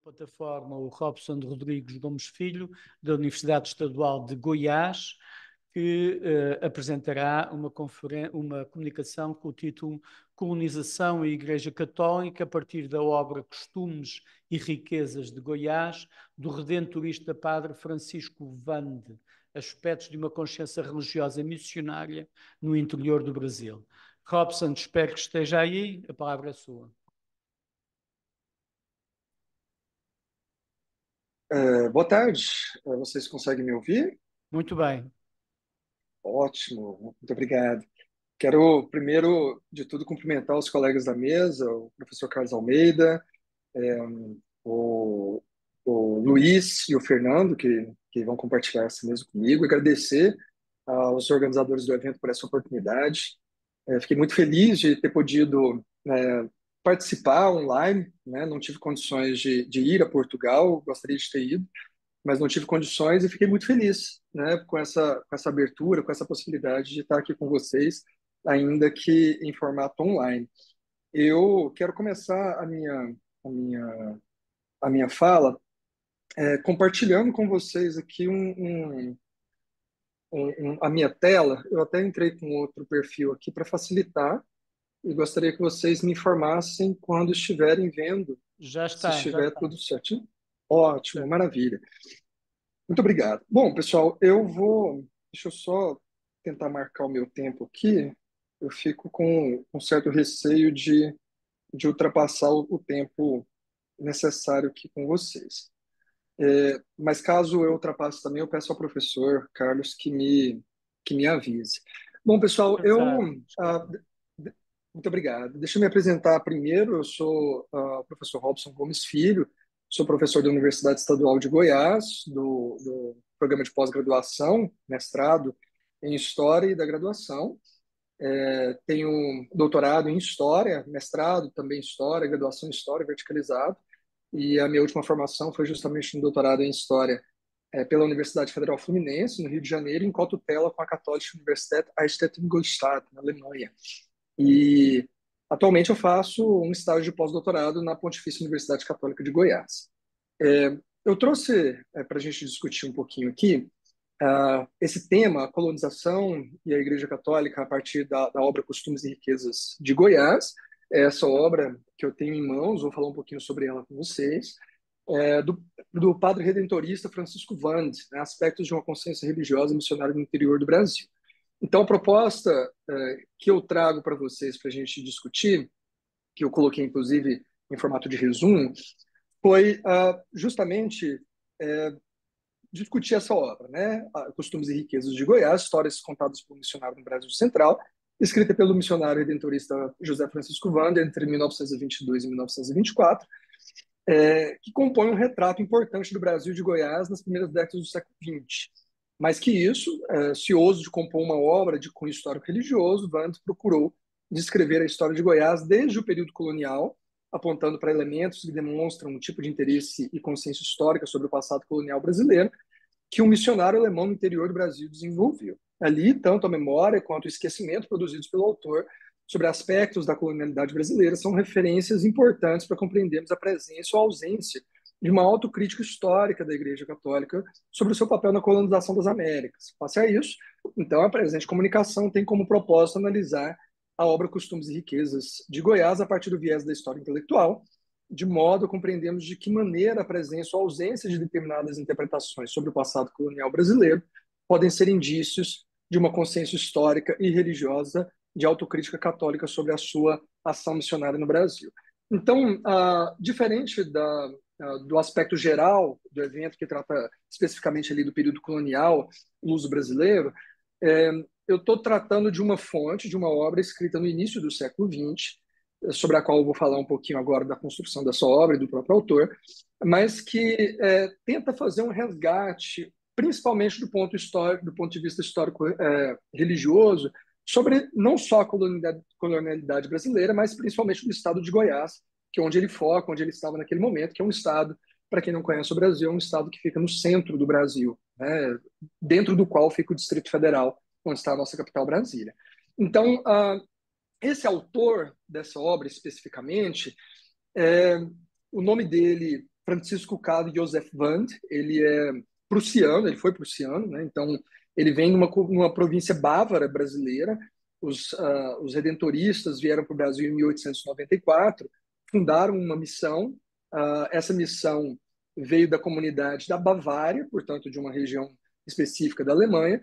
plataforma o Robson Rodrigues Gomes Filho, da Universidade Estadual de Goiás, que apresentará uma comunicação com o título Colonização e Igreja Católica, a partir da obra Costumes e Riquezas de Goiás, do redentorista padre Francisco Vande, aspectos de uma consciência religiosa missionária no interior do Brasil. Robson, espero que esteja aí, a palavra é sua. Boa tarde, vocês conseguem me ouvir? Muito bem. Ótimo, muito obrigado. Quero, primeiro de tudo, cumprimentar os colegas da mesa, o professor Carlos Almeida, é, o, o Luiz e o Fernando, que vão compartilhar essa mesa comigo, e agradecer aos organizadores do evento por essa oportunidade. Fiquei muito feliz de ter podido participar online, né? Não tive condições de ir a Portugal, gostaria de ter ido, mas não tive condições e fiquei muito feliz, né, com essa abertura, com essa possibilidade de estar aqui com vocês, ainda que em formato online. Eu quero começar a minha, a minha fala compartilhando com vocês aqui a minha tela. Eu até entrei com outro perfil aqui para facilitar e gostaria que vocês me informassem quando estiverem vendo, Já se está, já estiver está. tudo certinho. Ótimo, Certo. maravilha. Muito obrigado. Bom, pessoal, deixa eu só tentar marcar o meu tempo aqui. Eu fico com um certo receio de ultrapassar o tempo necessário aqui com vocês. Mas caso eu ultrapasse também, eu peço ao professor Carlos que me avise. Bom, pessoal, Exato. ah, d- muito obrigado. Deixa eu me apresentar primeiro. Eu sou o professor Robson Gomes Filho, sou professor da Universidade Estadual de Goiás, do programa de pós-graduação, mestrado em História e da graduação. Tenho doutorado em História, mestrado também em História, graduação em História verticalizado, e a minha última formação foi justamente no doutorado em História pela Universidade Federal Fluminense, no Rio de Janeiro, em cotutela com a Katholische Universität Eichstätt-Ingolstadt, na Alemanha. E atualmente eu faço um estágio de pós-doutorado na Pontifícia Universidade Católica de Goiás. Eu trouxe para a gente discutir um pouquinho aqui esse tema, a colonização e a Igreja Católica, a partir da obra Costumes e Riquezas de Goiás. Essa obra que eu tenho em mãos, vou falar um pouquinho sobre ela com vocês, do padre redentorista Francisco Vande, né, aspectos de uma consciência religiosa missionária no interior do Brasil. Então, a proposta que eu trago para vocês para a gente discutir, que eu coloquei inclusive em formato de resumo, foi justamente discutir essa obra, né? Costumes e Riquezas de Goiás, histórias contadas por um missionário no Brasil Central, escrita pelo missionário redentorista José Francisco Wander entre 1922 e 1924, que compõe um retrato importante do Brasil de Goiás nas primeiras décadas do século XX. Mais que isso, cioso de compor uma obra de cunho histórico-religioso, Wander procurou descrever a história de Goiás desde o período colonial, apontando para elementos que demonstram um tipo de interesse e consciência histórica sobre o passado colonial brasileiro que um missionário alemão no interior do Brasil desenvolveu. Ali, tanto a memória quanto o esquecimento produzidos pelo autor sobre aspectos da colonialidade brasileira são referências importantes para compreendermos a presença ou ausência de uma autocrítica histórica da Igreja Católica sobre o seu papel na colonização das Américas. Face a isso, então, a presente comunicação tem como propósito analisar a obra Costumes e Riquezas de Goiás a partir do viés da história intelectual, de modo a compreendermos de que maneira a presença ou ausência de determinadas interpretações sobre o passado colonial brasileiro podem ser indícios de uma consciência histórica e religiosa de autocrítica católica sobre a sua ação missionária no Brasil. Então, diferente do aspecto geral do evento, que trata especificamente ali do período colonial, luso brasileiro, eu estou tratando de uma fonte, de uma obra escrita no início do século XX, sobre a qual eu vou falar um pouquinho agora da construção dessa obra e do próprio autor, mas que tenta fazer um resgate, principalmente do ponto de vista histórico religioso, sobre não só a colonialidade brasileira, mas principalmente do estado de Goiás, que é onde ele foca, onde ele estava naquele momento, que é um estado, para quem não conhece o Brasil, é um estado que fica no centro do Brasil, né, dentro do qual fica o Distrito Federal, onde está a nossa capital, Brasília. Então, esse autor dessa obra especificamente, é, o nome dele Francisco Carl Joseph Wand, ele é prussiano, ele foi prussiano, né? Então ele vem numa província bávara brasileira. Os redentoristas vieram para o Brasil em 1894, fundaram uma missão. Essa missão veio da comunidade da Bavária, portanto de uma região específica da Alemanha,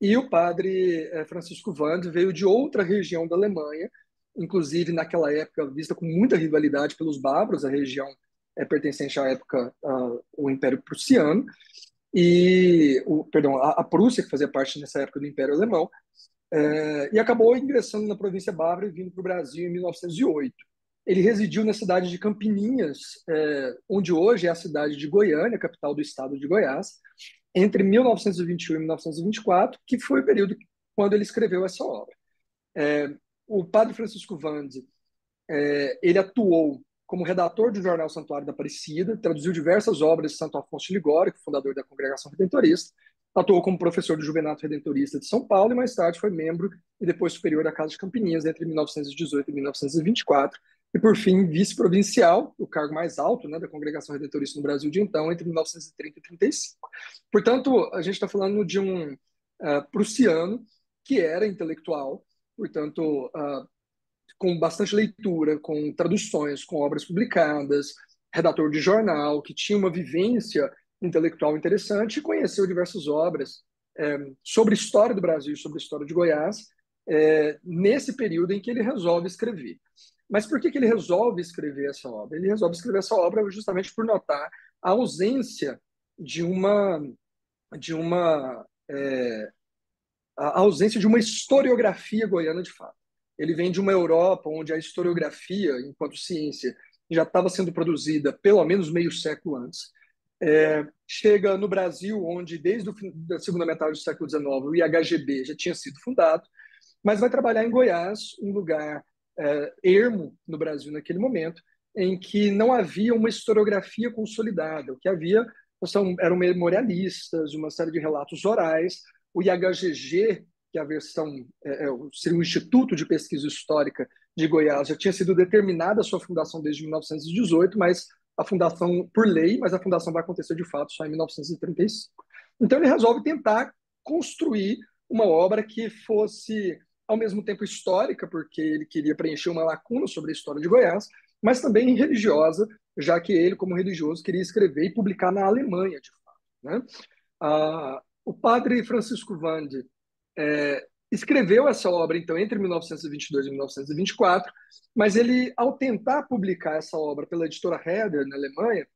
e o padre Francisco Wand veio de outra região da Alemanha, inclusive naquela época vista com muita rivalidade pelos bárbaros, a região pertencente à época o Império Prussiano, perdão, a Prússia, que fazia parte nessa época do Império Alemão, e acabou ingressando na província bávara e vindo para o Brasil em 1908. Ele residiu na cidade de Campininhas, onde hoje é a cidade de Goiânia, capital do estado de Goiás, entre 1921 e 1924, que foi o período quando ele escreveu essa obra. O padre Francisco Wand, ele atuou como redator do jornal Santuário da Aparecida, traduziu diversas obras de Santo Afonso de Ligório, fundador da Congregação Redentorista, atuou como professor do Juvenato Redentorista de São Paulo e mais tarde foi membro e depois superior da Casa de Campininhas entre 1918 e 1924, e por fim vice-provincial, o cargo mais alto, né, da Congregação Redentorista no Brasil de então, entre 1930 e 1935. Portanto, a gente está falando de um prussiano que era intelectual, portanto, com bastante leitura, com traduções, com obras publicadas, redator de jornal, que tinha uma vivência intelectual interessante e conheceu diversas obras sobre a história do Brasil e sobre a história de Goiás, nesse período em que ele resolve escrever. Mas por que ele resolve escrever essa obra? Ele resolve escrever essa obra justamente por notar a ausência de uma a ausência de uma historiografia goiana de fato. Ele vem de uma Europa onde a historiografia, enquanto ciência, já estava sendo produzida pelo menos meio século antes. Chega no Brasil, onde desde a segunda metade do século XIX o IHGB já tinha sido fundado, mas vai trabalhar em Goiás, um lugar ermo no Brasil naquele momento, em que não havia uma historiografia consolidada. O que havia eram memorialistas, uma série de relatos orais. O IHGG, que é a versão, seria o Instituto de Pesquisa Histórica de Goiás, já tinha sido determinada a sua fundação desde 1918, mas a fundação por lei, mas a fundação vai acontecer de fato só em 1935. Então ele resolve tentar construir uma obra que fosse ao mesmo tempo histórica, porque ele queria preencher uma lacuna sobre a história de Goiás, mas também religiosa, já que ele, como religioso, queria escrever e publicar na Alemanha, de fato, né? O padre Francisco Wand escreveu essa obra, então, entre 1922 e 1924, mas ele, ao tentar publicar essa obra pela editora Herder, na Alemanha,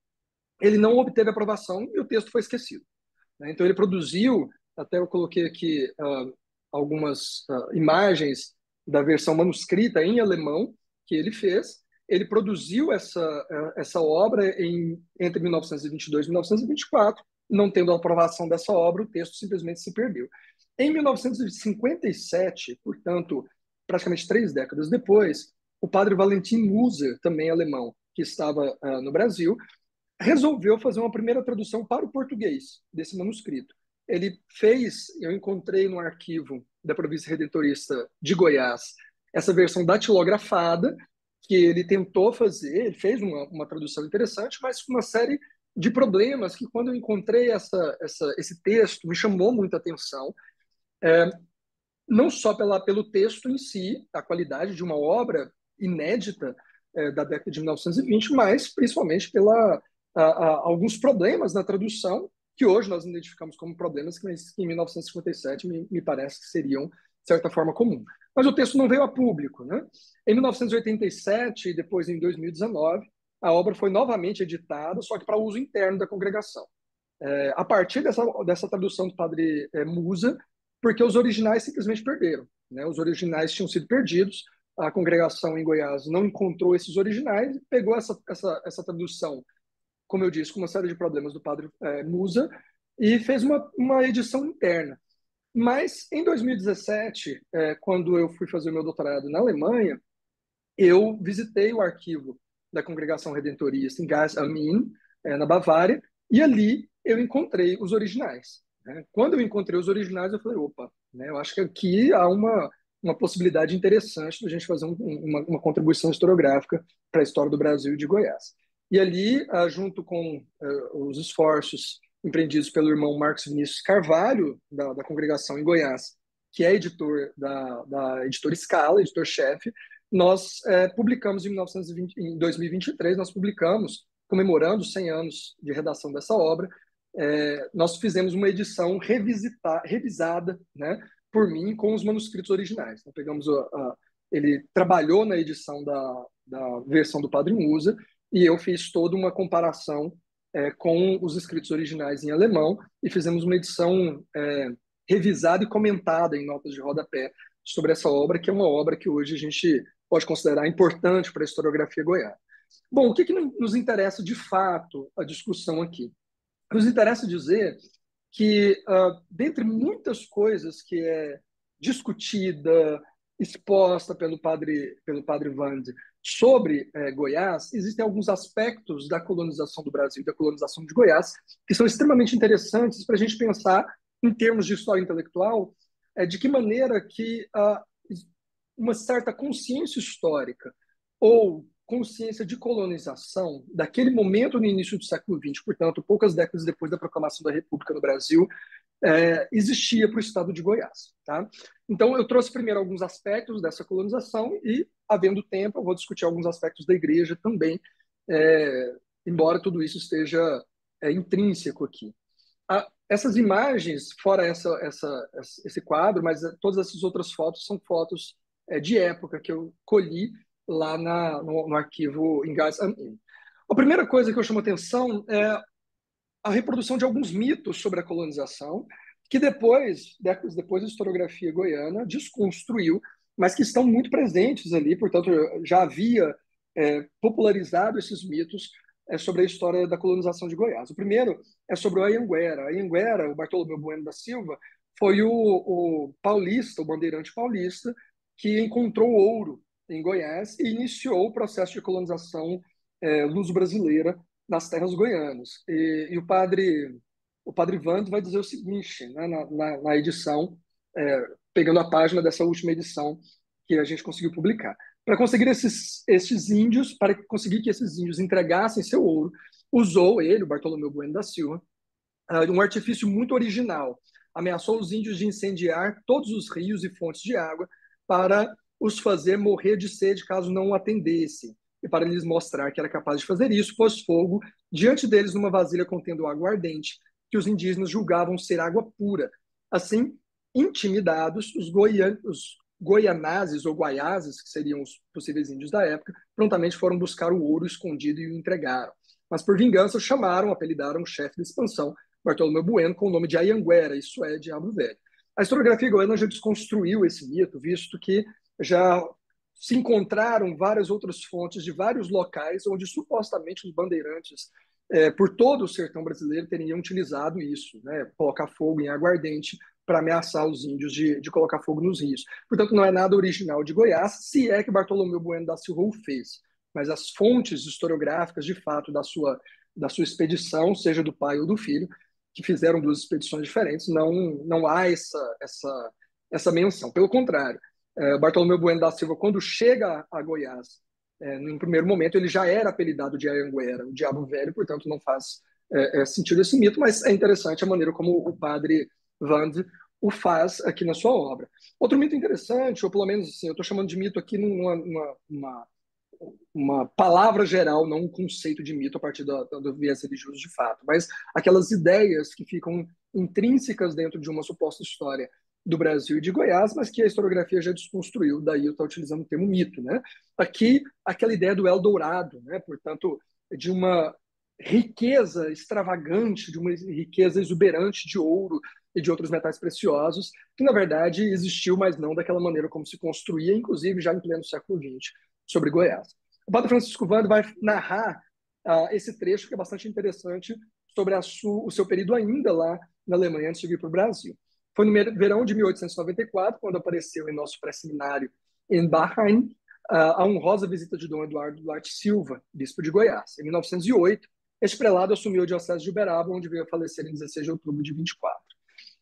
ele não obteve aprovação e o texto foi esquecido, né? Então, ele produziu, até eu coloquei aqui algumas imagens da versão manuscrita em alemão que ele fez. Ele produziu essa obra entre 1922 e 1924, não tendo a aprovação dessa obra, o texto simplesmente se perdeu. Em 1957, portanto, praticamente 3 décadas depois, o padre Valentin Muser, também alemão, que estava no Brasil, resolveu fazer uma primeira tradução para o português desse manuscrito. Ele fez, eu encontrei no arquivo da Província Redentorista de Goiás, essa versão datilografada, que ele tentou fazer, ele fez uma tradução interessante, mas com uma série de problemas que, quando eu encontrei esse texto, me chamou muita atenção, não só pelo texto em si, a qualidade de uma obra inédita da década de 1920, mas principalmente alguns problemas na tradução, que hoje nós identificamos como problemas, que em 1957 me parece que seriam, de certa forma, comum. Mas o texto não veio a público, né? Em 1987 e depois em 2019, a obra foi novamente editada, só que para uso interno da congregação. A partir dessa tradução do padre Musa, porque os originais simplesmente perderam, né? Os originais tinham sido perdidos, a congregação em Goiás não encontrou esses originais, pegou essa tradução, como eu disse, com uma série de problemas do padre Musa, e fez uma edição interna. Mas, em 2017, quando eu fui fazer o meu doutorado na Alemanha, eu visitei o arquivo da Congregação Redentorista em Gas am Inn, na Bavária, e ali eu encontrei os originais, né? Quando eu encontrei os originais, eu falei, opa, né, eu acho que aqui há uma possibilidade interessante de a gente fazer uma contribuição historiográfica para a história do Brasil e de Goiás. E ali, junto com os esforços empreendidos pelo irmão Marcos Vinícius Carvalho, da congregação em Goiás, que é editor da editora Scala, editor-chefe, nós publicamos em 2023, nós publicamos, comemorando os 100 anos de redação dessa obra, nós fizemos uma edição revisada, né, por mim, com os manuscritos originais. Então, pegamos ele trabalhou na edição da versão do Padre Musa, e eu fiz toda uma comparação com os escritos originais em alemão, e fizemos uma edição revisada e comentada em notas de rodapé sobre essa obra, que é uma obra que hoje a gente pode considerar importante para a historiografia goiana. Bom, o que nos interessa de fato a discussão aqui? Nos interessa dizer que, dentre muitas coisas que é discutida, exposta pelo padre Vande sobre Goiás, existem alguns aspectos da colonização do Brasil, da colonização de Goiás, que são extremamente interessantes para a gente pensar, em termos de história intelectual, de que maneira que uma certa consciência histórica ou consciência de colonização daquele momento no início do século XX, portanto, poucas décadas depois da proclamação da República no Brasil, existia para o estado de Goiás. Tá? Então, eu trouxe primeiro alguns aspectos dessa colonização e, havendo tempo, eu vou discutir alguns aspectos da igreja também, embora tudo isso esteja intrínseco aqui. Essas imagens, fora esse quadro, mas todas essas outras fotos são fotos de época que eu colhi lá no arquivo Ingars am Inn. A primeira coisa que eu chamo atenção é a reprodução de alguns mitos sobre a colonização, que décadas depois, a historiografia goiana desconstruiu, mas que estão muito presentes ali, portanto, já havia popularizado esses mitos sobre a história da colonização de Goiás. O primeiro é sobre o Anhanguera. Anhanguera, o Bartolomeu Bueno da Silva, foi o paulista, o bandeirante paulista, que encontrou ouro em Goiás e iniciou o processo de colonização luso-brasileira nas terras goianas. E o padre Vando vai dizer o seguinte, né, na edição, pegando a página dessa última edição que a gente conseguiu publicar. Para conseguir para conseguir que esses índios entregassem seu ouro, usou ele, o Bartolomeu Bueno da Silva, um artifício muito original. Ameaçou os índios de incendiar todos os rios e fontes de água para os fazer morrer de sede caso não o atendessem. E para lhes mostrar que era capaz de fazer isso, pôs fogo diante deles numa vasilha contendo água ardente, que os indígenas julgavam ser água pura. Assim, intimidados, os goianazes ou guaiazes, que seriam os possíveis índios da época, prontamente foram buscar o ouro escondido e o entregaram. Mas, por vingança, apelidaram o chefe da expansão, Bartolomeu Bueno, com o nome de Anhanguera, isso é, Diabo Velho. A historiografia goiana já desconstruiu esse mito, visto que já se encontraram várias outras fontes de vários locais onde supostamente os bandeirantes por todo o sertão brasileiro teriam utilizado isso, né? Colocar fogo em aguardente para ameaçar os índios de colocar fogo nos rios. Portanto, não é nada original de Goiás, se é que Bartolomeu Bueno da Silva o fez. Mas as fontes historiográficas, de fato, da sua expedição, seja do pai ou do filho, que fizeram duas expedições diferentes, não há essa menção. Pelo contrário, Bartolomeu Bueno da Silva, quando chega a Goiás, no primeiro momento, ele já era apelidado de Anhanguera, o Diabo Velho, portanto, não faz sentido esse mito, mas é interessante a maneira como o padre Vande o faz aqui na sua obra. Outro mito interessante, ou pelo menos assim, eu estou chamando de mito aqui uma palavra geral, não um conceito de mito a partir do viés religioso de fato, mas aquelas ideias que ficam intrínsecas dentro de uma suposta história do Brasil e de Goiás, mas que a historiografia já desconstruiu, daí eu estou utilizando o termo mito, né? Aqui, aquela ideia do Eldorado, né? Portanto, de uma riqueza extravagante, de uma riqueza exuberante de ouro e de outros metais preciosos, que na verdade existiu, mas não daquela maneira como se construía, inclusive já em pleno século XX, sobre Goiás. O padre Francisco Vande vai narrar esse trecho que é bastante interessante sobre o seu período ainda lá na Alemanha antes de vir para o Brasil. Foi no verão de 1894, quando apareceu em nosso pré-seminário em Bahrein, a honrosa visita de Dom Eduardo Duarte Silva, bispo de Goiás. Em 1908, este prelado assumiu a diocese de Uberaba, onde veio a falecer em 16 de outubro de 24.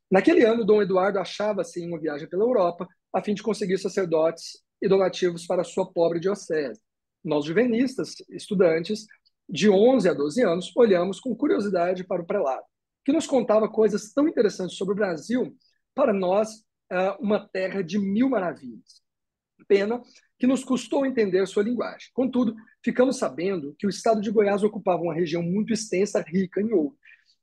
Naquele ano, Dom Eduardo achava-se em uma viagem pela Europa, a fim de conseguir sacerdotes e donativos para a sua pobre diocese. Nós, juvenistas, estudantes, de 11 a 12 anos, olhamos com curiosidade para o prelado, que nos contava coisas tão interessantes sobre o Brasil, para nós, uma terra de mil maravilhas. Pena que nos custou entender sua linguagem. Contudo, ficamos sabendo que o estado de Goiás ocupava uma região muito extensa, rica em ouro,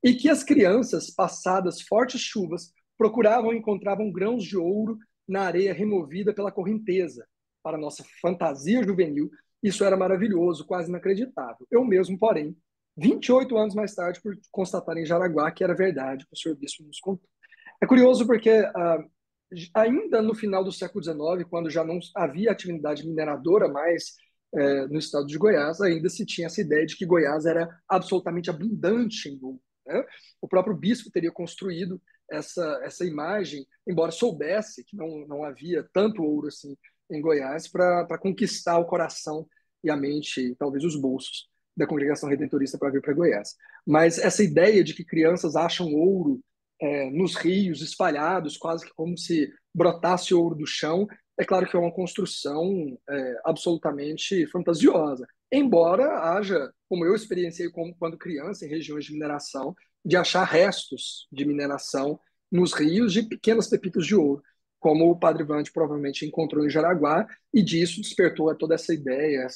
e que as crianças, passadas fortes chuvas, procuravam e encontravam grãos de ouro na areia removida pela correnteza. Para nossa fantasia juvenil, isso era maravilhoso, quase inacreditável. Eu mesmo, porém, 28 anos mais tarde, por constatar em Jaraguá que era verdade, que o senhor bispo nos contou. É curioso porque ainda no final do século XIX, quando já não havia atividade mineradora mais no estado de Goiás, ainda se tinha essa ideia de que Goiás era absolutamente abundante em ouro, né? O próprio bispo teria construído essa imagem, embora soubesse que não havia tanto ouro assim em Goiás, para conquistar o coração e a mente, talvez os bolsos da congregação redentorista para vir para Goiás. Mas essa ideia de que crianças acham ouro nos rios espalhados, quase que como se brotasse ouro do chão, é claro que é uma construção absolutamente fantasiosa. Embora haja, como eu experienciei quando criança, em regiões de mineração, de achar restos de mineração nos rios de pequenas pepitas de ouro, como o Padre Vande provavelmente encontrou em Jaraguá, e disso despertou toda essa ideia,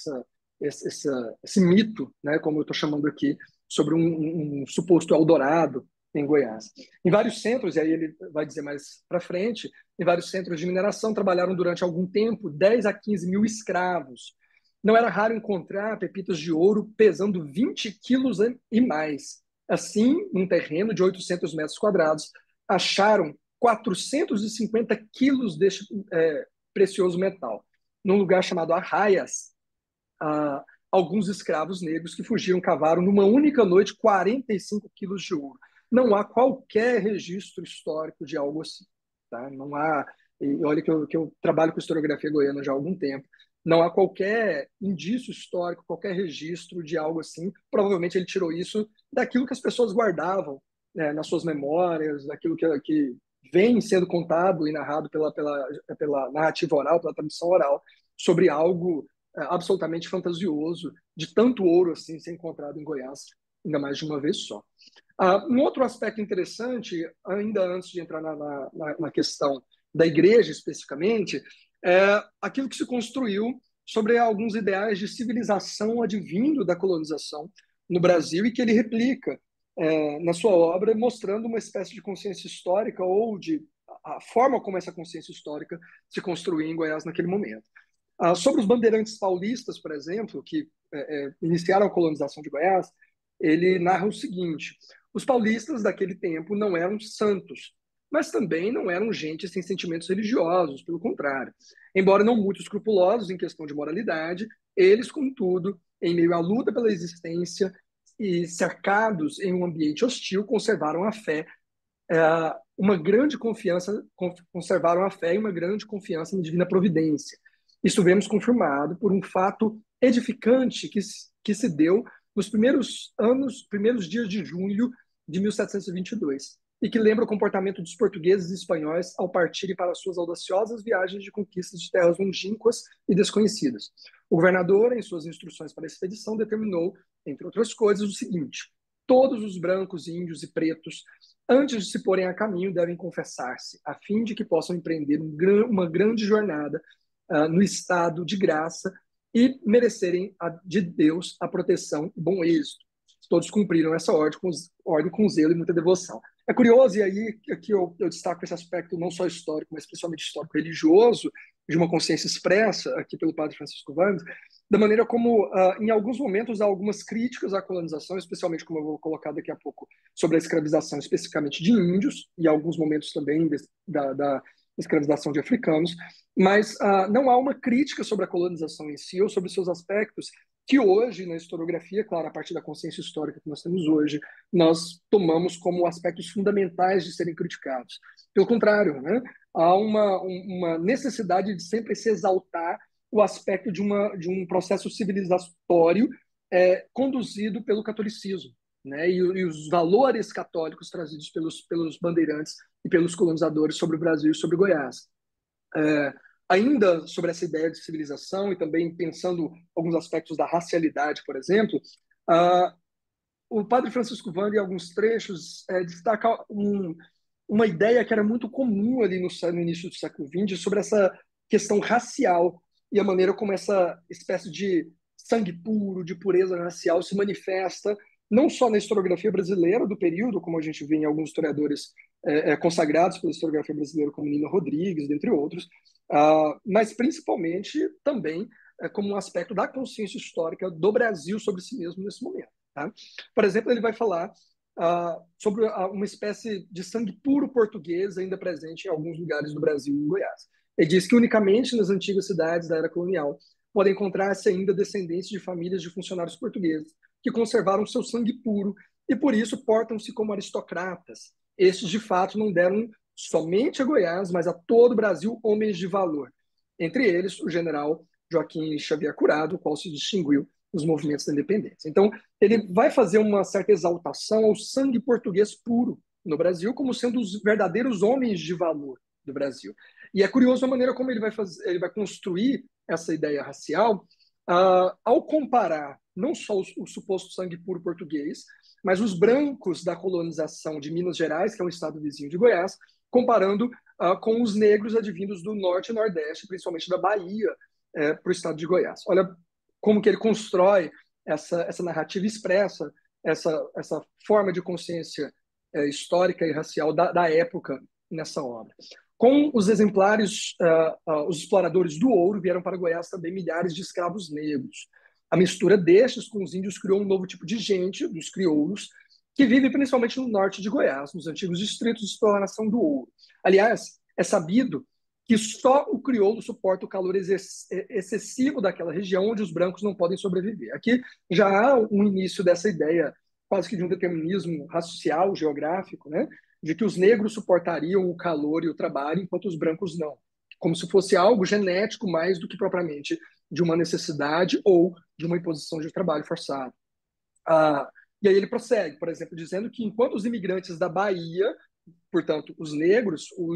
esse mito, né, como eu estou chamando aqui, sobre um suposto Eldorado em Goiás. Em vários centros, e aí ele vai dizer mais para frente, em vários centros de mineração trabalharam durante algum tempo 10 a 15 mil escravos. Não era raro encontrar pepitas de ouro pesando 20 quilos e mais. Assim, num terreno de 800 metros quadrados, acharam 450 quilos deste precioso metal. Num lugar chamado Arraias, alguns escravos negros que fugiram cavaram numa única noite 45 quilos de ouro. Não há qualquer registro histórico de algo assim. Tá? Não há, e olha que eu trabalho com historiografia goiana já há algum tempo, não há qualquer indício histórico, qualquer registro de algo assim. Provavelmente ele tirou isso daquilo que as pessoas guardavam, né, nas suas memórias, daquilo que vem sendo contado e narrado pela narrativa oral, pela tradição oral, sobre algo absolutamente fantasioso, de tanto ouro assim ser encontrado em Goiás, ainda mais de uma vez só. Um outro aspecto interessante, ainda antes de entrar na questão da igreja especificamente, é aquilo que se construiu sobre alguns ideais de civilização advindo da colonização no Brasil e que ele replica na sua obra, mostrando uma espécie de consciência histórica ou de a forma como essa consciência histórica se construiu em Goiás naquele momento. Sobre os bandeirantes paulistas, por exemplo, que iniciaram a colonização de Goiás, ele narra o seguinte: os paulistas daquele tempo não eram santos, mas também não eram gente sem sentimentos religiosos, pelo contrário. Embora não muito escrupulosos em questão de moralidade, eles, contudo, em meio à luta pela existência e cercados em um ambiente hostil, conservaram a fé, uma grande confiança, conservaram a fé e uma grande confiança na divina providência. Isso vemos confirmado por um fato edificante que se deu nos primeiros dias de junho de 1722, e que lembra o comportamento dos portugueses e espanhóis ao partirem para suas audaciosas viagens de conquistas de terras longínquas e desconhecidas. O governador, em suas instruções para a expedição, determinou, entre outras coisas, o seguinte: todos os brancos, índios e pretos, antes de se porem a caminho, devem confessar-se, a fim de que possam empreender uma grande jornada no estado de graça e merecerem de Deus a proteção e bom êxito. Todos cumpriram essa ordem com zelo e muita devoção. É curioso, e aí aqui eu destaco esse aspecto não só histórico, mas principalmente histórico-religioso, de uma consciência expressa aqui pelo padre Francisco Vandes, da maneira como, em alguns momentos, há algumas críticas à colonização, especialmente, como eu vou colocar daqui a pouco, sobre a escravização especificamente de índios, e alguns momentos também da escravização de africanos, mas não há uma crítica sobre a colonização em si ou sobre seus aspectos que hoje, na historiografia, claro, a partir da consciência histórica que nós temos hoje, nós tomamos como aspectos fundamentais de serem criticados. Pelo contrário, né? Há uma necessidade de sempre se exaltar o aspecto de um processo civilizatório conduzido pelo catolicismo, né? E os valores católicos trazidos pelos bandeirantes e pelos colonizadores sobre o Brasil e sobre Goiás. Ainda sobre essa ideia de civilização e também pensando alguns aspectos da racialidade, por exemplo, O padre Francisco Vande, em alguns trechos, destaca uma ideia que era muito comum ali no início do século XX sobre essa questão racial e a maneira como essa espécie de sangue puro, de pureza racial se manifesta não só na historiografia brasileira do período, como a gente vê em alguns historiadores consagrados pela historiografia brasileira, como Nina Rodrigues, dentre outros, mas principalmente também como um aspecto da consciência histórica do Brasil sobre si mesmo nesse momento. Tá? Por exemplo, ele vai falar sobre uma espécie de sangue puro português ainda presente em alguns lugares do Brasil e em Goiás. Ele diz que unicamente nas antigas cidades da era colonial podem encontrar-se ainda descendentes de famílias de funcionários portugueses que conservaram seu sangue puro e por isso portam-se como aristocratas. Estes, de fato, não deram somente a Goiás, mas a todo o Brasil homens de valor. Entre eles, o general Joaquim Xavier Curado, o qual se distinguiu nos movimentos da independência. Então, ele vai fazer uma certa exaltação ao sangue português puro no Brasil, como sendo os verdadeiros homens de valor do Brasil. E é curioso a maneira como ele vai construir essa ideia racial, ao comparar não só o suposto sangue puro português, mas os brancos da colonização de Minas Gerais, que é um estado vizinho de Goiás, comparando com os negros advindos do norte e nordeste, principalmente da Bahia, para o estado de Goiás. Olha como que ele constrói essa narrativa expressa, essa forma de consciência histórica e racial da época nessa obra. Com os exemplares, os exploradores do ouro vieram para Goiás também milhares de escravos negros. A mistura destes com os índios criou um novo tipo de gente, dos crioulos, que vive principalmente no norte de Goiás, nos antigos distritos de exploração do ouro. Aliás, é sabido que só o crioulo suporta o calor excessivo daquela região onde os brancos não podem sobreviver. Aqui já há um início dessa ideia quase que de um determinismo racial, geográfico, né? De que os negros suportariam o calor e o trabalho, enquanto os brancos não. Como se fosse algo genético mais do que propriamente de uma necessidade ou de uma imposição de trabalho forçado. E aí ele prossegue, por exemplo, dizendo que enquanto os imigrantes da Bahia, portanto, os negros, um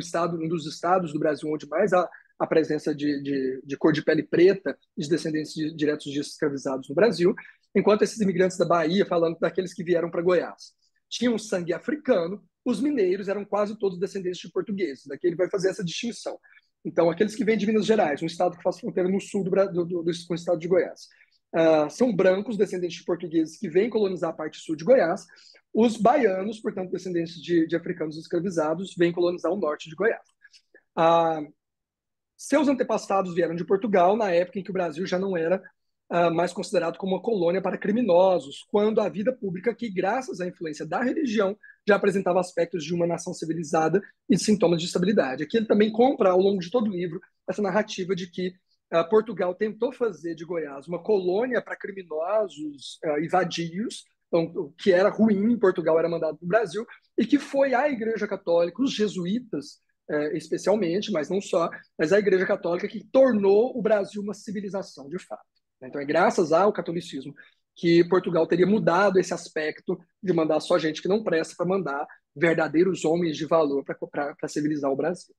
dos estados do Brasil onde mais há a presença de cor de pele preta e de descendentes diretos de escravizados no Brasil, enquanto esses imigrantes da Bahia, falando daqueles que vieram para Goiás, tinham sangue africano, os mineiros eram quase todos descendentes de portugueses. Daqui ele vai fazer essa distinção. Então, aqueles que vêm de Minas Gerais, um estado que faz fronteira no sul com o estado de Goiás, são brancos, descendentes de portugueses que vêm colonizar a parte sul de Goiás. Os baianos, portanto, descendentes de africanos escravizados, vêm colonizar o norte de Goiás. Seus antepassados vieram de Portugal na época em que o Brasil já não era mais considerado como uma colônia para criminosos, quando a vida pública, que graças à influência da religião, já apresentava aspectos de uma nação civilizada e sintomas de estabilidade. Aqui ele também compra, ao longo de todo o livro, essa narrativa de que Portugal tentou fazer de Goiás uma colônia para criminosos e vadios, então, o que era ruim em Portugal era mandado para o Brasil, e que foi a Igreja Católica, os jesuítas, especialmente, mas não só, mas a Igreja Católica que tornou o Brasil uma civilização de fato. Então é graças ao catolicismo que Portugal teria mudado esse aspecto de mandar só gente que não presta para mandar verdadeiros homens de valor para civilizar o Brasil.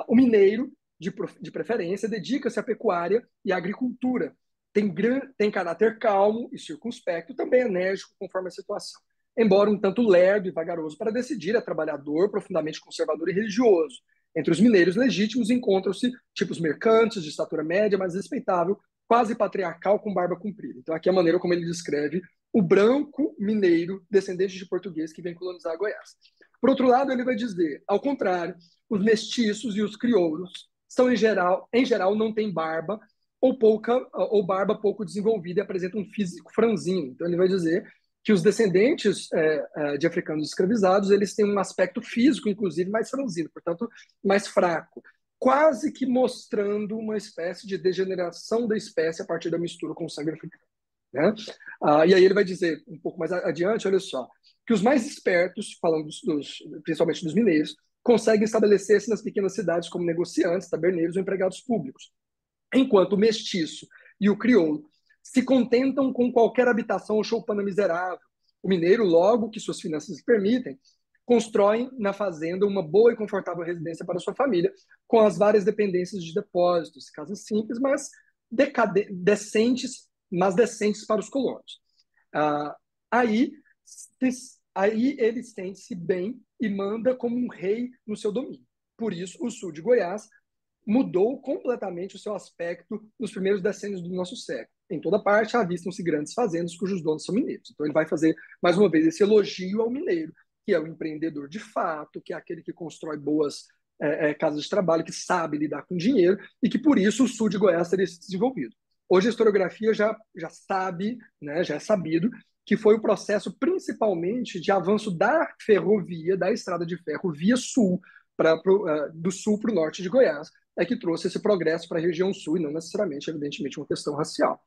O mineiro, de preferência, dedica-se à pecuária e à agricultura. Tem caráter calmo e circunspecto, também enérgico conforme a situação. Embora um tanto lerdo e vagaroso para decidir, é trabalhador, profundamente conservador e religioso. Entre os mineiros legítimos encontram-se tipos mercantes, de estatura média, mas respeitável, quase patriarcal, com barba comprida. Então, aqui é a maneira como ele descreve o branco mineiro, descendente de português, que vem colonizar Goiás. Por outro lado, ele vai dizer, ao contrário, os mestiços e os crioulos são, em geral, não têm barba ou barba pouco desenvolvida e apresentam um físico franzino. Então, ele vai dizer que os descendentes de africanos escravizados, eles têm um aspecto físico, inclusive, mais franzino, portanto, mais fraco, quase que mostrando uma espécie de degeneração da espécie a partir da mistura com o sangue africano. Né? E aí ele vai dizer, um pouco mais adiante, olha só, que os mais espertos, falando principalmente dos mineiros, conseguem estabelecer-se nas pequenas cidades como negociantes, taberneiros ou empregados públicos, enquanto o mestiço e o crioulo se contentam com qualquer habitação ou choupana miserável. O mineiro, logo que suas finanças permitem, constrói na fazenda uma boa e confortável residência para sua família, com as várias dependências de depósitos, casas simples, mas decentes para os colonos. Aí, aí ele sente-se bem e manda como um rei no seu domínio. Por isso, o sul de Goiás mudou completamente o seu aspecto nos primeiros decênios do nosso século. Em toda parte avistam-se grandes fazendas cujos donos são mineiros. Então ele vai fazer, mais uma vez, esse elogio ao mineiro, que é o empreendedor de fato, que é aquele que constrói boas casas de trabalho, que sabe lidar com dinheiro e que, por isso, o sul de Goiás teria se desenvolvido. Hoje a historiografia já sabe, né, já é sabido, que foi o processo principalmente de avanço da ferrovia, da estrada de ferro via sul, do sul para o norte de Goiás, é que trouxe esse progresso para a região sul e não necessariamente, evidentemente, uma questão racial.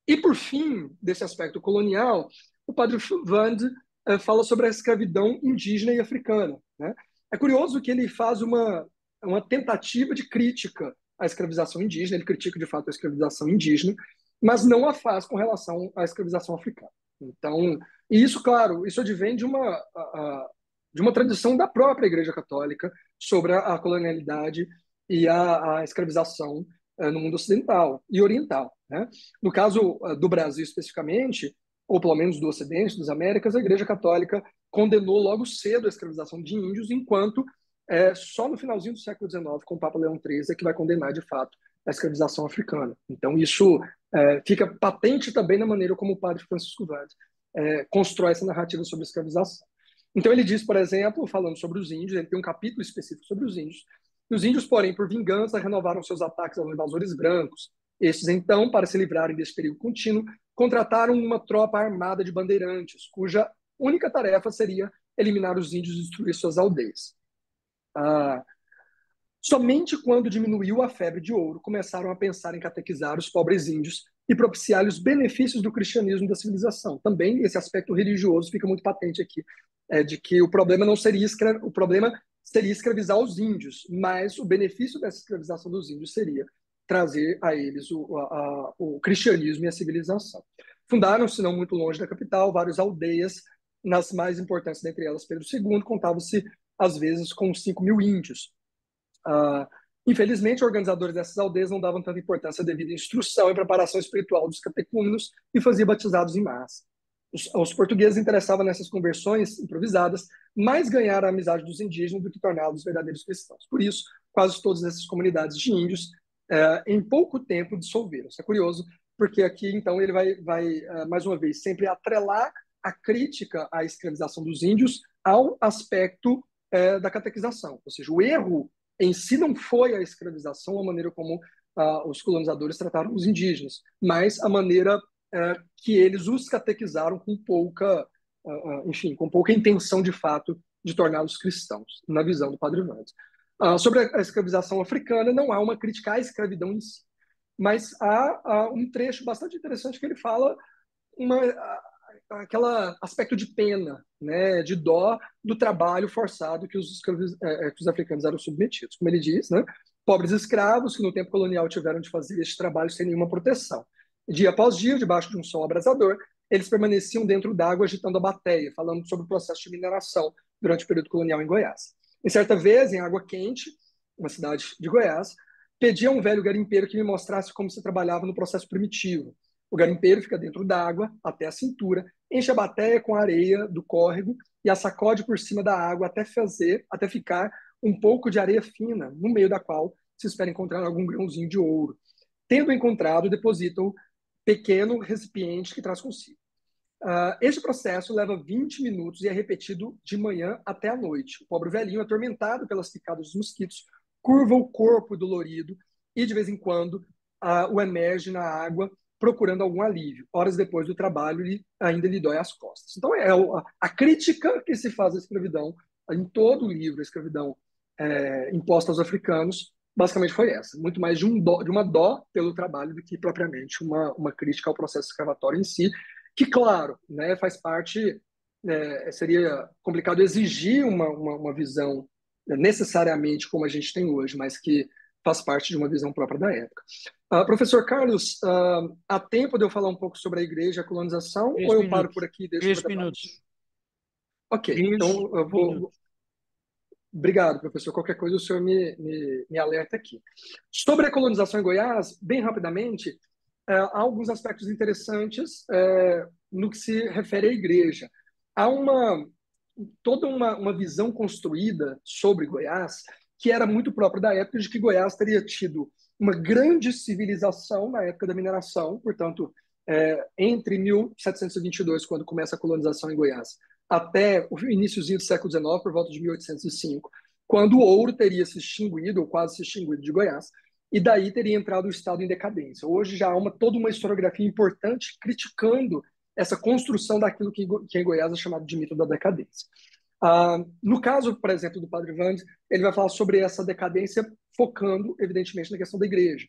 E, por fim, desse aspecto colonial, o padre Vande fala sobre a escravidão indígena e africana. Né? É curioso que ele faz uma tentativa de crítica à escravização indígena, ele critica, de fato, a escravização indígena, mas não a faz com relação à escravização africana. Então, e isso, claro, isso advém de uma tradição da própria Igreja Católica sobre a colonialidade e a escravização no mundo ocidental e oriental. Né? No caso do Brasil especificamente, ou pelo menos do Ocidente, das Américas, a Igreja Católica condenou logo cedo a escravização de índios, enquanto só no finalzinho do século XIX, com o Papa Leão XIII, é que vai condenar de fato a escravização africana. Então isso fica patente também na maneira como o padre Francisco Vaz constrói essa narrativa sobre a escravização. Então ele diz, por exemplo, falando sobre os índios, ele tem um capítulo específico sobre os índios. E os índios, porém, por vingança, renovaram seus ataques aos invasores brancos. Estes, então, para se livrarem desse perigo contínuo, contrataram uma tropa armada de bandeirantes, cuja única tarefa seria eliminar os índios e destruir suas aldeias. Somente quando diminuiu a febre de ouro, começaram a pensar em catequizar os pobres índios e propiciar-lhes os benefícios do cristianismo e da civilização. Também esse aspecto religioso fica muito patente aqui, de que o problema não seria o problema seria escravizar os índios, mas o benefício dessa escravização dos índios seria trazer a eles o cristianismo e a civilização. Fundaram-se, não muito longe da capital, várias aldeias, nas mais importantes dentre elas Pedro II, contava-se às vezes com 5.000 índios. Infelizmente, organizadores dessas aldeias não davam tanta importância devido à instrução e preparação espiritual dos catecúmenos e faziam batizados em massa. Os portugueses interessavam nessas conversões improvisadas mais ganhar a amizade dos indígenas do que torná-los verdadeiros cristãos. Por isso, quase todas essas comunidades de índios, em pouco tempo, dissolveram-se. É curioso, porque aqui, então, ele vai mais uma vez, sempre atrelar a crítica à escravização dos índios ao aspecto da catequização. Ou seja, o erro em si não foi a escravização, a maneira como os colonizadores trataram os indígenas, mas a maneira que eles os catequizaram com pouca, enfim, com pouca intenção de fato de torná-los cristãos, na visão do Padre Vaz. Sobre a escravização africana, não há uma crítica à escravidão em si, mas há um trecho bastante interessante que ele fala aquele aspecto de pena, né, de dó do trabalho forçado que os africanos eram submetidos. Como ele diz, né, pobres escravos que no tempo colonial tiveram de fazer este trabalho sem nenhuma proteção. Dia após dia, debaixo de um sol abrasador, eles permaneciam dentro d'água agitando a bateia, falando sobre o processo de mineração durante o período colonial em Goiás. E certa vez, em Água Quente, uma cidade de Goiás, pedi a um velho garimpeiro que me mostrasse como se trabalhava no processo primitivo. O garimpeiro fica dentro d'água, até a cintura, enche a bateia com a areia do córrego e a sacode por cima da água até ficar um pouco de areia fina, no meio da qual se espera encontrar algum grãozinho de ouro. Tendo encontrado, deposita-o pequeno recipiente que traz consigo. Este processo leva 20 minutos e é repetido de manhã até a noite. O pobre velhinho, atormentado pelas picadas dos mosquitos, curva o corpo dolorido e, de vez em quando, o emerge na água procurando algum alívio. Horas depois do trabalho, ainda lhe dói as costas. Então, a crítica que se faz à escravidão, em todo o livro, a escravidão imposta aos africanos, basicamente foi essa. Muito mais de uma dó pelo trabalho do que propriamente uma crítica ao processo escravatório em si, que, claro, né, faz parte, seria complicado exigir uma visão necessariamente como a gente tem hoje, mas que faz parte de uma visão própria da época. Professor Carlos, há tempo de eu falar um pouco sobre a igreja e a colonização, ou eu paro por aqui e deixo para 3 minutos. Ok, então eu vou... Obrigado, professor. Qualquer coisa o senhor me alerta aqui. Sobre a colonização em Goiás, bem rapidamente, há alguns aspectos interessantes no que se refere à igreja. Há toda uma visão construída sobre Goiás que era muito própria da época, de que Goiás teria tido uma grande civilização na época da mineração, portanto, entre 1722, quando começa a colonização em Goiás, até o iníciozinho do século XIX, por volta de 1805, quando o ouro teria se extinguido, ou quase se extinguido de Goiás, e daí teria entrado o Estado em decadência. Hoje já há toda uma historiografia importante criticando essa construção daquilo que em Goiás é chamado de mito da decadência. No caso, por exemplo, do Padre Vandes, ele vai falar sobre essa decadência focando, evidentemente, na questão da igreja.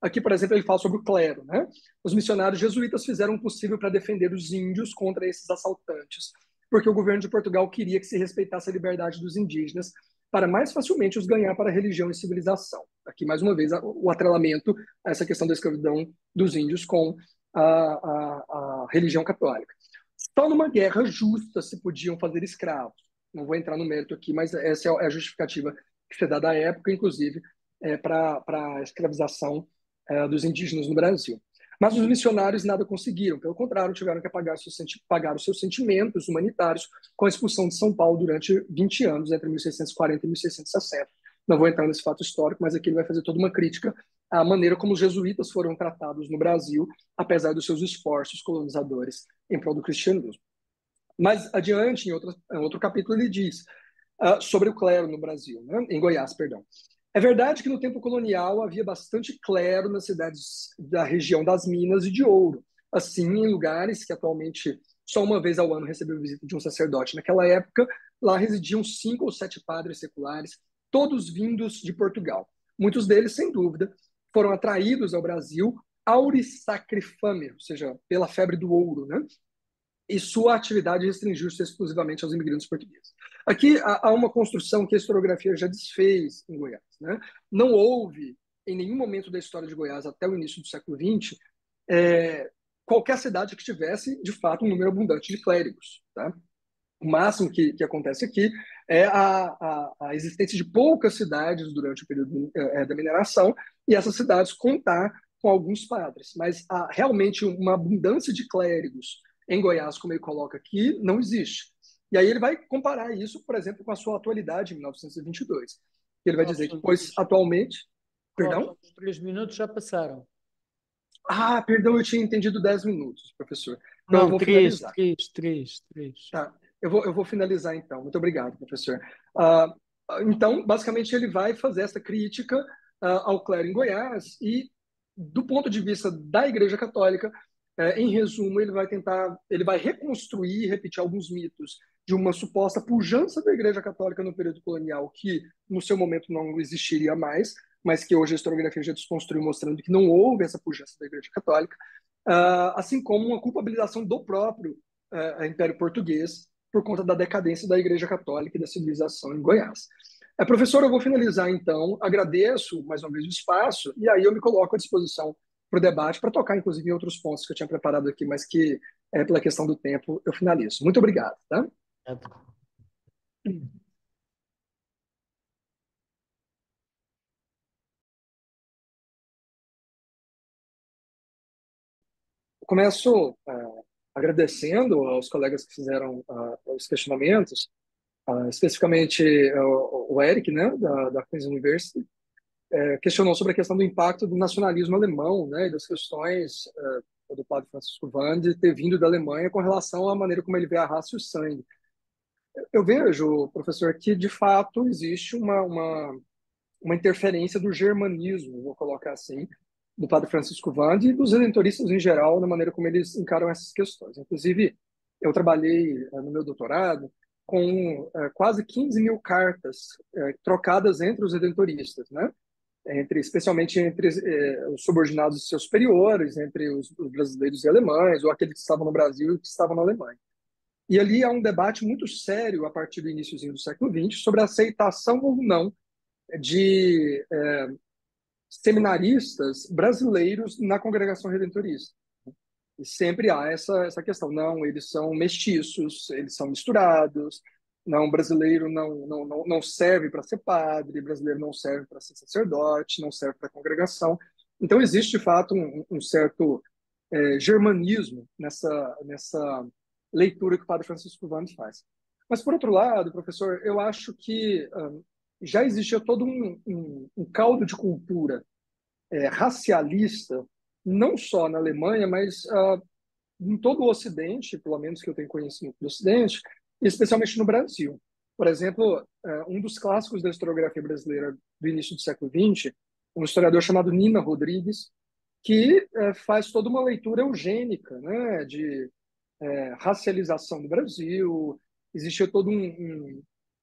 Aqui, por exemplo, ele fala sobre o clero, né? Os missionários jesuítas fizeram o possível para defender os índios contra esses assaltantes, porque o governo de Portugal queria que se respeitasse a liberdade dos indígenas para mais facilmente os ganhar para a religião e civilização. Aqui, mais uma vez, o atrelamento a essa questão da escravidão dos índios com a religião católica. Só numa guerra justa se podiam fazer escravos. Não vou entrar no mérito aqui, mas essa é a justificativa que foi dada à época, inclusive, para a escravização dos indígenas no Brasil. Mas os missionários nada conseguiram, pelo contrário, tiveram que pagar os seus sentimentos humanitários com a expulsão de São Paulo durante 20 anos, entre 1640 e 1660. Não vou entrar nesse fato histórico, mas aqui ele vai fazer toda uma crítica à maneira como os jesuítas foram tratados no Brasil, apesar dos seus esforços colonizadores em prol do cristianismo. Mais adiante, em outro capítulo, ele diz sobre o clero no Brasil, né? Em Goiás, perdão. É verdade que no tempo colonial havia bastante clero nas cidades da região das Minas e de Ouro, assim, em lugares que atualmente só uma vez ao ano recebeu visita de um sacerdote. Naquela época, lá residiam 5 ou 7 padres seculares, todos vindos de Portugal. Muitos deles, sem dúvida, foram atraídos ao Brasil aurisacrifame, ou seja, pela febre do ouro, né? E sua atividade restringiu-se exclusivamente aos imigrantes portugueses. Aqui há uma construção que a historiografia já desfez em Goiás, né? Não houve, em nenhum momento da história de Goiás, até o início do século XX, qualquer cidade que tivesse, de fato, um número abundante de clérigos. Tá? O máximo que acontece aqui é a existência de poucas cidades durante o período da mineração, e essas cidades contar com alguns padres. Mas realmente uma abundância de clérigos em Goiás, como ele coloca aqui, não existe. E aí ele vai comparar isso, por exemplo, com a sua atualidade em 1922. Ele vai dizer que, pois, atualmente... Perdão? Robson, os 3 minutos já passaram. Perdão, eu tinha entendido 10 minutos, professor. Então eu Não, vou 3, finalizar. 3, 3, 3. Tá, eu vou finalizar então. Muito obrigado, professor. Então, basicamente, ele vai fazer essa crítica ao clero em Goiás e, do ponto de vista da Igreja Católica, em resumo, ele vai reconstruir e repetir alguns mitos de uma suposta pujança da Igreja Católica no período colonial, que no seu momento não existiria mais, mas que hoje a historiografia já desconstruiu, mostrando que não houve essa pujança da Igreja Católica, assim como uma culpabilização do próprio Império Português por conta da decadência da Igreja Católica e da civilização em Goiás. Professor, eu vou finalizar então. Agradeço mais uma vez o espaço e aí eu me coloco à disposição para o debate, para tocar inclusive em outros pontos que eu tinha preparado aqui, mas que, pela questão do tempo, eu finalizo. Muito obrigado. Tá? Começo agradecendo aos colegas que fizeram os questionamentos, especificamente o Eric, né, da Queen's University, questionou sobre a questão do impacto do nacionalismo alemão, né, e das questões do padre Francisco Wande ter vindo da Alemanha com relação à maneira como ele vê a raça e o sangue. Eu vejo, professor, que de fato existe uma interferência do germanismo, vou colocar assim, do padre Francisco Wande e dos redentoristas em geral, na maneira como eles encaram essas questões. Inclusive, eu trabalhei no meu doutorado com quase 15 mil cartas trocadas entre os redentoristas, né? Especialmente entre os subordinados e seus superiores, entre os brasileiros e alemães, ou aqueles que estavam no Brasil e que estavam na Alemanha. E ali há um debate muito sério, a partir do iníciozinho do século XX, sobre a aceitação ou não de seminaristas brasileiros na congregação redentorista. E sempre há essa questão, não, eles são mestiços, eles são misturados, não, brasileiro não serve para ser padre, brasileiro não serve para ser sacerdote, não serve para congregação. Então, existe, de fato, um certo germanismo nessa leitura que o padre Francisco Vannes faz. Mas, por outro lado, professor, eu acho que já existia todo um caldo de cultura racialista, não só na Alemanha, mas em todo o Ocidente, pelo menos que eu tenho conhecimento do Ocidente, e especialmente no Brasil. Por exemplo, um dos clássicos da historiografia brasileira do início do século XX, um historiador chamado Nina Rodrigues, que faz toda uma leitura eugênica, né, de racialização do Brasil. Existia toda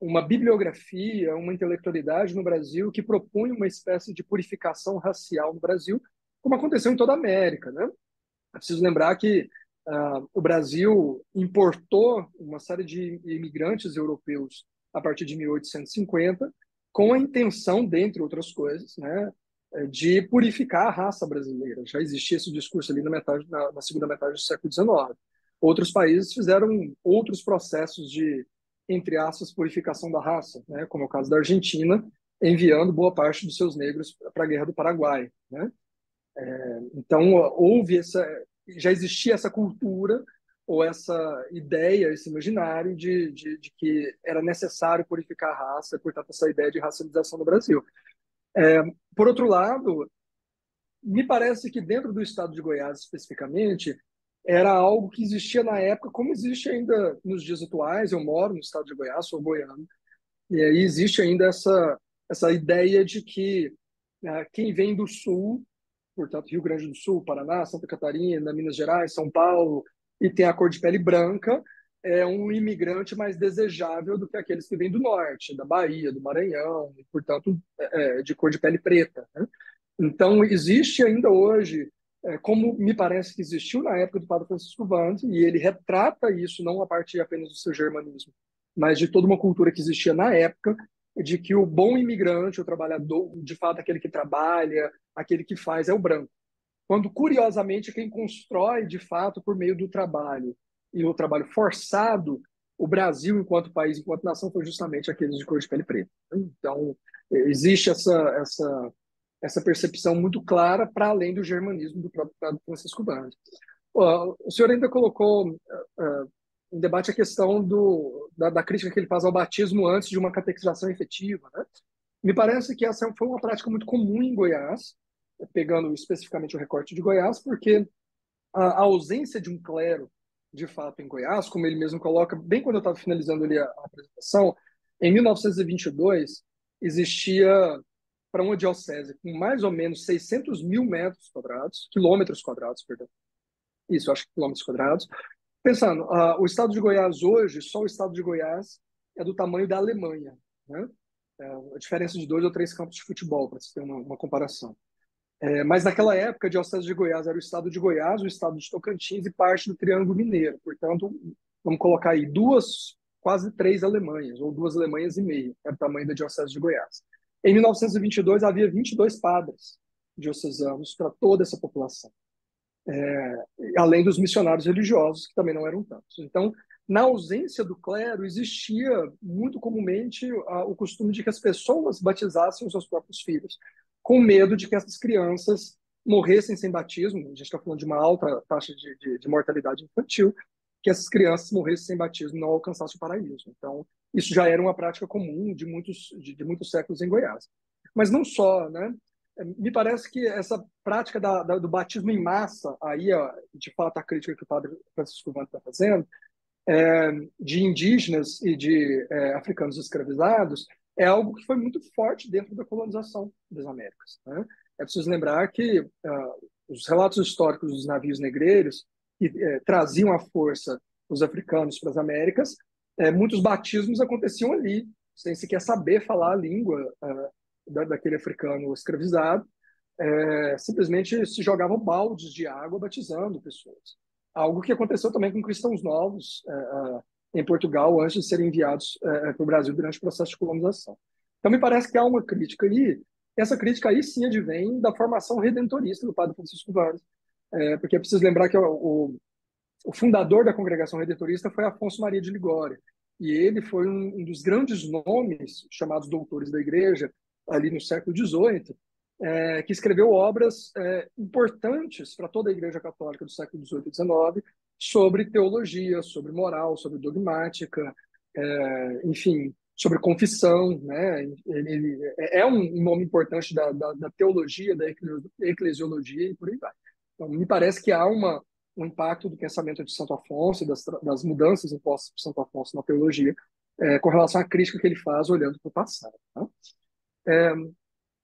uma bibliografia, uma intelectualidade no Brasil que propunha uma espécie de purificação racial no Brasil, como aconteceu em toda a América, né? É preciso lembrar que o Brasil importou uma série de imigrantes europeus a partir de 1850, com a intenção, dentre outras coisas, né, de purificar a raça brasileira. Já existia esse discurso ali na segunda metade do século XIX. Outros países fizeram outros processos de, entre aspas, purificação da raça, né, como é o caso da Argentina, enviando boa parte dos seus negros para a Guerra do Paraguai, né? Então, já existia essa cultura ou essa ideia, esse imaginário de que era necessário purificar a raça, portanto, essa ideia de racialização no Brasil. Por outro lado, me parece que dentro do estado de Goiás, especificamente, era algo que existia na época, como existe ainda nos dias atuais. Eu moro no estado de Goiás, sou goiano, e aí existe ainda essa ideia de que quem vem do sul, portanto, Rio Grande do Sul, Paraná, Santa Catarina, Minas Gerais, São Paulo, e tem a cor de pele branca, é um imigrante mais desejável do que aqueles que vêm do norte, da Bahia, do Maranhão, e, portanto, de cor de pele preta, né? Então, existe ainda hoje, como me parece que existiu na época do Padre Francisco Vandes, e ele retrata isso não a partir apenas do seu germanismo, mas de toda uma cultura que existia na época, de que o bom imigrante, o trabalhador, de fato, aquele que trabalha, aquele que faz é o branco. Quando, curiosamente, quem constrói, de fato, por meio do trabalho e o trabalho forçado, o Brasil, enquanto país, enquanto nação, foi justamente aqueles de cor de pele preta. Então, existe essa percepção muito clara para além do germanismo do próprio Padre Francisco Vandes. O senhor ainda colocou em debate a questão da crítica que ele faz ao batismo antes de uma catequização efetiva, né? Me parece que essa foi uma prática muito comum em Goiás, pegando especificamente o recorte de Goiás, porque a ausência de um clero, de fato, em Goiás, como ele mesmo coloca, bem quando eu estava finalizando ali a apresentação, em 1922, existia para uma diocese com mais ou menos 600 mil metros quadrados, quilômetros quadrados, perdão, isso, acho que quilômetros quadrados. Pensando, o estado de Goiás hoje, só o estado de Goiás é do tamanho da Alemanha, né? A diferença de 2 ou 3 campos de futebol, para se ter uma comparação. Mas naquela época, a Diocese de Goiás era o estado de Goiás, o estado de Tocantins e parte do Triângulo Mineiro. Portanto, vamos colocar aí quase 3 Alemanhas, ou 2 Alemanhas e meia, é o tamanho da Diocese de Goiás. Em 1922, havia 22 padres diocesanos para toda essa população, além dos missionários religiosos, que também não eram tantos. Então, na ausência do clero, existia muito comumente o costume de que as pessoas batizassem os seus próprios filhos, com medo de que essas crianças morressem sem batismo. A gente está falando de uma alta taxa de mortalidade infantil, que essas crianças morressem sem batismo e não alcançassem o paraíso. Então, isso já era uma prática comum de muitos séculos em Goiás. Mas não só, né? Me parece que essa prática do batismo em massa, aí, de fato, a crítica que o padre Francisco Vanto está fazendo, de indígenas e de africanos escravizados, é algo que foi muito forte dentro da colonização das Américas, né? É preciso lembrar que os relatos históricos dos navios negreiros que traziam à força os africanos para as Américas, muitos batismos aconteciam ali, sem sequer saber falar a língua daquele africano escravizado. Simplesmente se jogavam baldes de água batizando pessoas. Algo que aconteceu também com cristãos novos em Portugal antes de serem enviados para o Brasil durante o processo de colonização. Então, me parece que há uma crítica ali. Essa crítica aí sim advém da formação redentorista do padre Francisco Vargas, porque é preciso lembrar que o fundador da congregação redentorista foi Afonso Maria de Ligório, e ele foi um dos grandes nomes chamados doutores da igreja ali no século XVIII, que escreveu obras importantes para toda a Igreja Católica do século XVIII e XIX sobre teologia, sobre moral, sobre dogmática, enfim, sobre confissão, né? Ele é um nome importante da teologia, da eclesiologia e por aí vai. Então, me parece que há um impacto do pensamento de Santo Afonso e das mudanças impostas por Santo Afonso na teologia, com relação à crítica que ele faz olhando para o passado. Tá?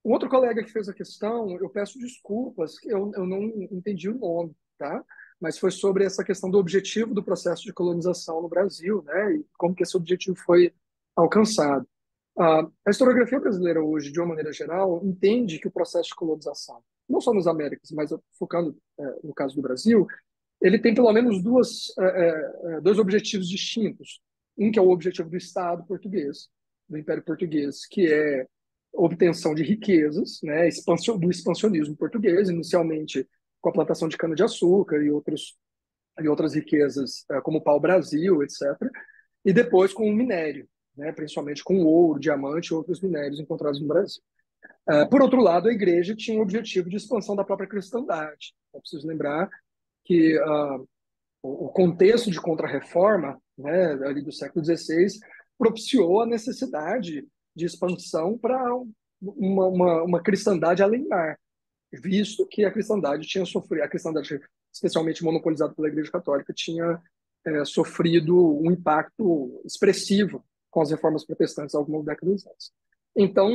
Um outro colega que fez a questão, eu peço desculpas, que eu não entendi o nome, tá? Mas foi sobre essa questão do objetivo do processo de colonização no Brasil, né? E como que esse objetivo foi alcançado. A historiografia brasileira hoje, de uma maneira geral, entende que o processo de colonização, não só nas Américas, mas focando no caso do Brasil, ele tem pelo menos dois objetivos distintos. Um que é o objetivo do Estado português, do Império Português, que é obtenção de riquezas, né, do expansionismo português, inicialmente com a plantação de cana-de-açúcar e outras riquezas, como o pau-brasil, etc., e depois com o minério, né, principalmente com ouro, diamante e outros minérios encontrados no Brasil. Por outro lado, a igreja tinha o objetivo de expansão da própria cristandade. É preciso lembrar que o contexto de contrarreforma, né, ali do século XVI, propiciou a necessidade de expansão para uma cristandade além mar, visto que a cristandade tinha sofrido, a cristandade especialmente monopolizada pela Igreja Católica, tinha sofrido um impacto expressivo com as reformas protestantes ao longo da década antes. Então,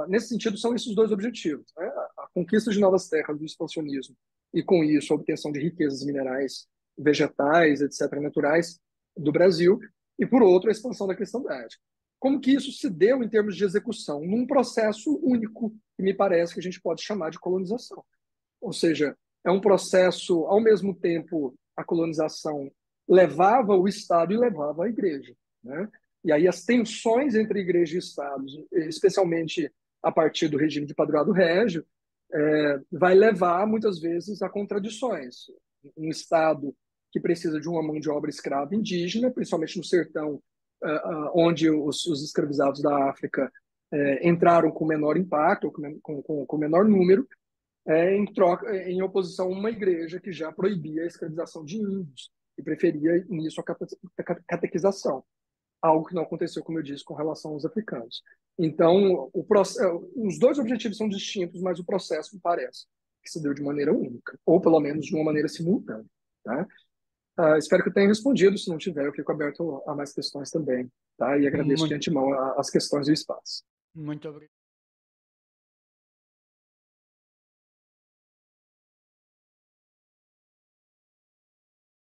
nesse sentido, são esses dois objetivos, né? A conquista de novas terras do expansionismo e, com isso, a obtenção de riquezas minerais, vegetais, etc., naturais do Brasil, e, por outro, a expansão da cristandade. Como que isso se deu em termos de execução? Num processo único, que me parece que a gente pode chamar de colonização. Ou seja, é um processo, ao mesmo tempo, a colonização levava o Estado e levava a Igreja, né? E aí as tensões entre Igreja e Estado, especialmente a partir do regime de padroado régio, vai levar, muitas vezes, a contradições. Um Estado que precisa de uma mão de obra escrava indígena, principalmente no sertão, onde os escravizados da África entraram com menor impacto, com menor número, em oposição a uma igreja que já proibia a escravização de índios e preferia nisso a catequização, algo que não aconteceu, como eu disse, com relação aos africanos. Então, os dois objetivos são distintos, mas o processo me parece que se deu de maneira única, ou pelo menos de uma maneira simultânea. Tá? Espero que eu tenha respondido. Se não tiver, eu fico aberto a mais questões também. Tá? E agradeço de Muito, antemão as questões do espaço. muito obrigado.